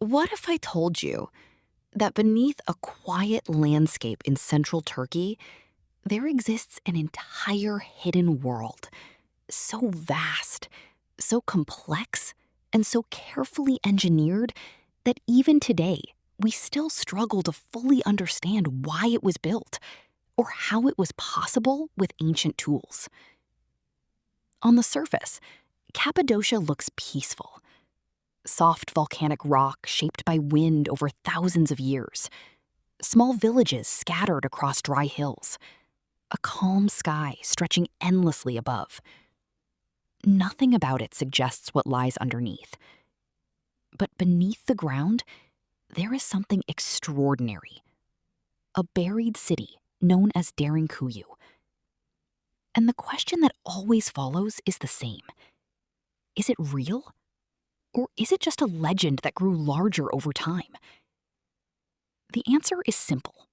What if I told you that beneath a quiet landscape in central Turkey, there exists an entire hidden world, so vast, so complex, and so carefully engineered that even today, we still struggle to fully understand why it was built or how it was possible with ancient tools. On the surface, Cappadocia looks peaceful. Soft volcanic rock shaped by wind over thousands of years. Small villages scattered across dry hills. A calm sky stretching endlessly above. Nothing about it suggests what lies underneath. But beneath the ground, there is something extraordinary. A buried city known as Derinkuyu. And the question that always follows is the same. Is it real? Or is it just a legend that grew larger over time? The answer is simple,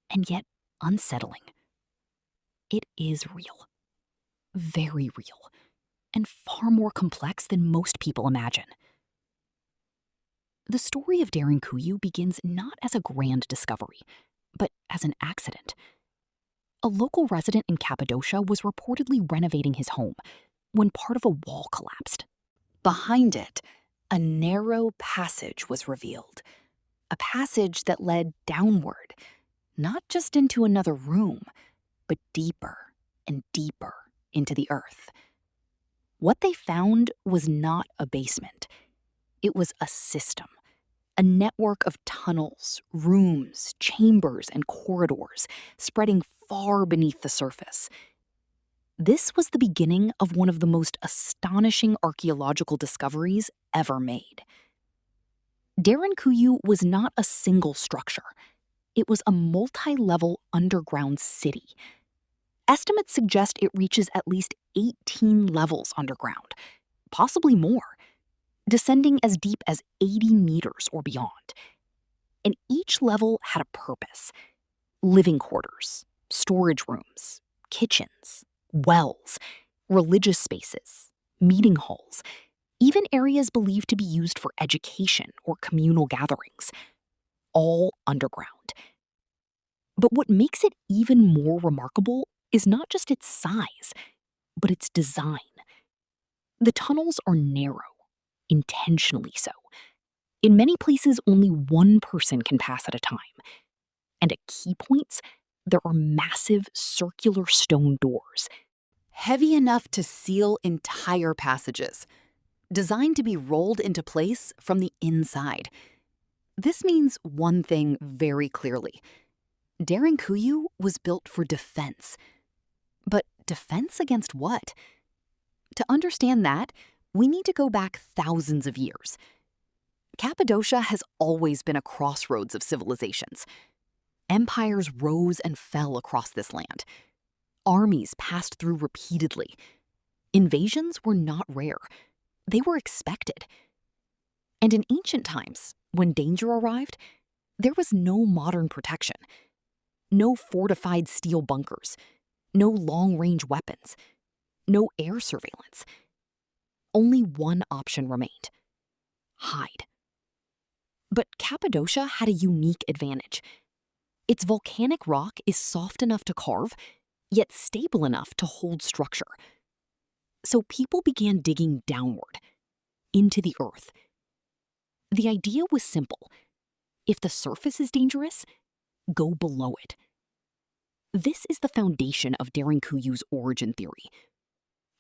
and yet unsettling. It is real. Very real. And far more complex than most people imagine. The story of Derinkuyu begins not as a grand discovery, but as an accident. A local resident in Cappadocia was reportedly renovating his home when part of a wall collapsed. Behind it, a narrow passage was revealed. A passage that led downward, not just into another room, but deeper and deeper into the earth. What they found was not a basement. It was a system, a network of tunnels, rooms, chambers, and corridors spreading far beneath the surface. This was the beginning of one of the most astonishing archaeological discoveries ever made. Derinkuyu was not a single structure. It was a multi-level underground city. Estimates suggest it reaches at least 18 levels underground, possibly more, descending as deep as 80 meters or beyond. And each level had a purpose: living quarters, storage rooms, kitchens, wells, religious spaces, meeting halls, even areas believed to be used for education or communal gatherings, all underground. But what makes it even more remarkable is not just its size, but its design. The tunnels are narrow, intentionally so. In many places, only one person can pass at a time. And at key points, there are massive circular stone doors, heavy enough to seal entire passages, designed to be rolled into place from the inside. This means one thing very clearly. Derinkuyu was built for defense. But defense against what? To understand that, we need to go back thousands of years. Cappadocia has always been a crossroads of civilizations. Empires rose and fell across this land. Armies passed through repeatedly. Invasions were not rare. They were expected. And in ancient times, when danger arrived, there was no modern protection. No fortified steel bunkers. No long-range weapons. No air surveillance. Only one option remained: hide. But Cappadocia had a unique advantage. Its volcanic rock is soft enough to carve, yet stable enough to hold structure. So people began digging downward, into the earth. The idea was simple. If the surface is dangerous, go below it. This is the foundation of Derinkuyu's origin theory.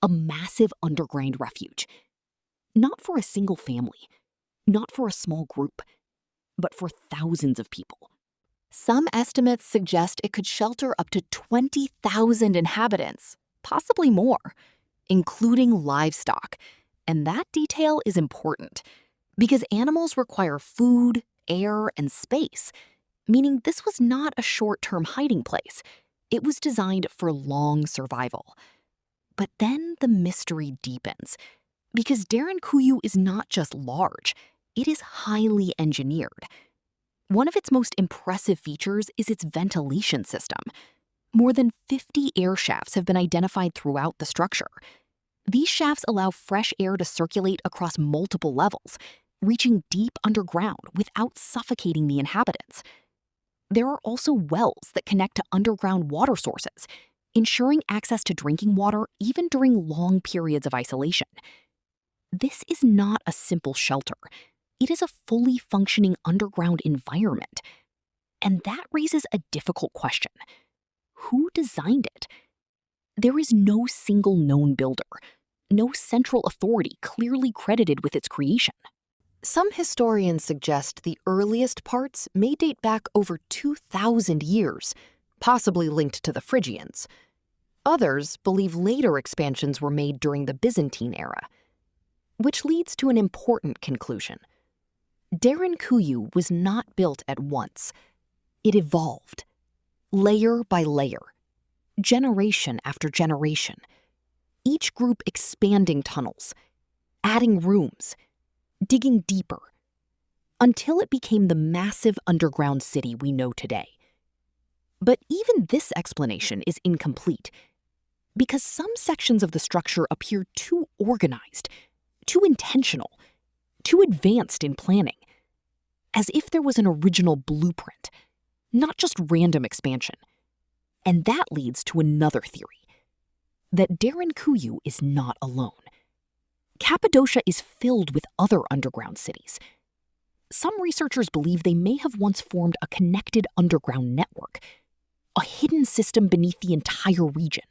A massive underground refuge. Not for a single family, not for a small group, but for thousands of people. Some estimates suggest it could shelter up to 20,000 inhabitants, possibly more, including livestock. And that detail is important, because animals require food, air, and space, meaning this was not a short-term hiding place. It was designed for long survival. But then the mystery deepens, because Derinkuyu is not just large, it is highly engineered. One of its most impressive features is its ventilation system. More than 50 air shafts have been identified throughout the structure. These shafts allow fresh air to circulate across multiple levels, reaching deep underground without suffocating the inhabitants. There are also wells that connect to underground water sources, ensuring access to drinking water even during long periods of isolation. This is not a simple shelter. It is a fully functioning underground environment. And that raises a difficult question. Who designed it? There is no single known builder, no central authority clearly credited with its creation. Some historians suggest the earliest parts may date back over 2,000 years, possibly linked to the Phrygians. Others believe later expansions were made during the Byzantine era, which leads to an important conclusion. Derinkuyu was not built at once. It evolved, layer by layer, generation after generation, each group expanding tunnels, adding rooms, digging deeper, until it became the massive underground city we know today. But even this explanation is incomplete, because some sections of the structure appear too organized, too intentional, too advanced in planning, as if there was an original blueprint, not just random expansion. And that leads to another theory, that Derinkuyu is not alone. Cappadocia is filled with other underground cities. Some researchers believe they may have once formed a connected underground network, a hidden system beneath the entire region.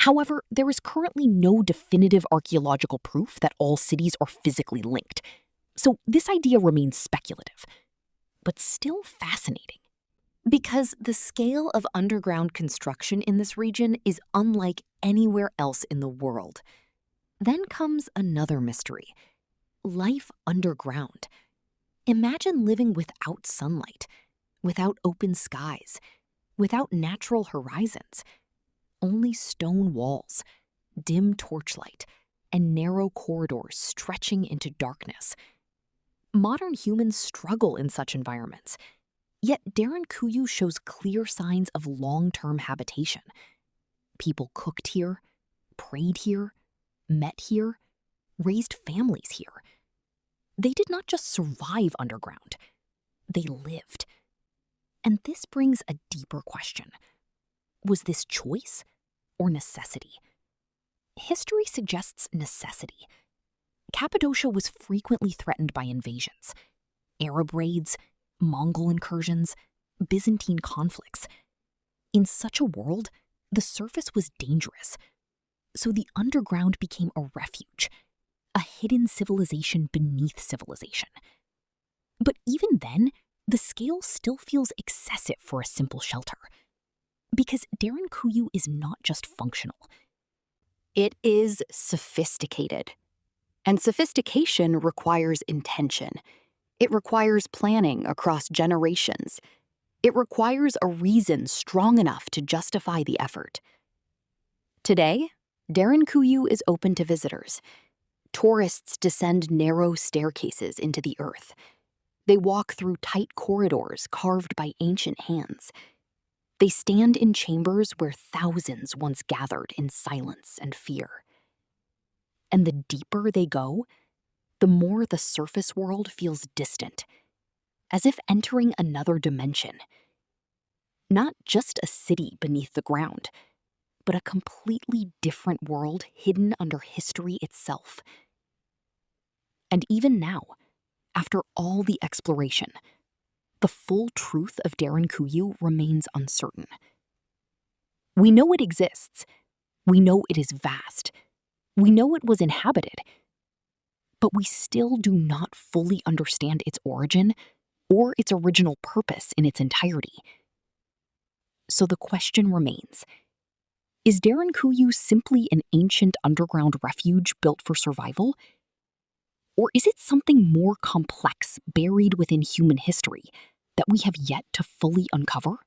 However, there is currently no definitive archaeological proof that all cities are physically linked, so this idea remains speculative, but still fascinating. Because the scale of underground construction in this region is unlike anywhere else in the world. Then comes another mystery: life underground. Imagine living without sunlight, without open skies, without natural horizons, only stone walls, dim torchlight, and narrow corridors stretching into darkness. Modern humans struggle in such environments, yet Derinkuyu shows clear signs of long-term habitation. People cooked here, prayed here, met here, raised families here. They did not just survive underground, they lived. And this brings a deeper question. Was this choice or necessity? History suggests necessity. Cappadocia was frequently threatened by invasions, Arab raids, Mongol incursions, Byzantine conflicts. In such a world, the surface was dangerous, so the underground became a refuge, a hidden civilization beneath civilization. But even then, the scale still feels excessive for a simple shelter, because Derinkuyu is not just functional. It is sophisticated. And sophistication requires intention. It requires planning across generations. It requires a reason strong enough to justify the effort. Today, Derinkuyu is open to visitors. Tourists descend narrow staircases into the earth. They walk through tight corridors carved by ancient hands. They stand in chambers where thousands once gathered in silence and fear. And the deeper they go, the more the surface world feels distant, as if entering another dimension. Not just a city beneath the ground, but a completely different world hidden under history itself. And even now, after all the exploration, the full truth of Derinkuyu remains uncertain. We know it exists. We know it is vast. We know it was inhabited. But we still do not fully understand its origin or its original purpose in its entirety. So the question remains: is Derinkuyu simply an ancient underground refuge built for survival? Or is it something more complex buried within human history that we have yet to fully uncover?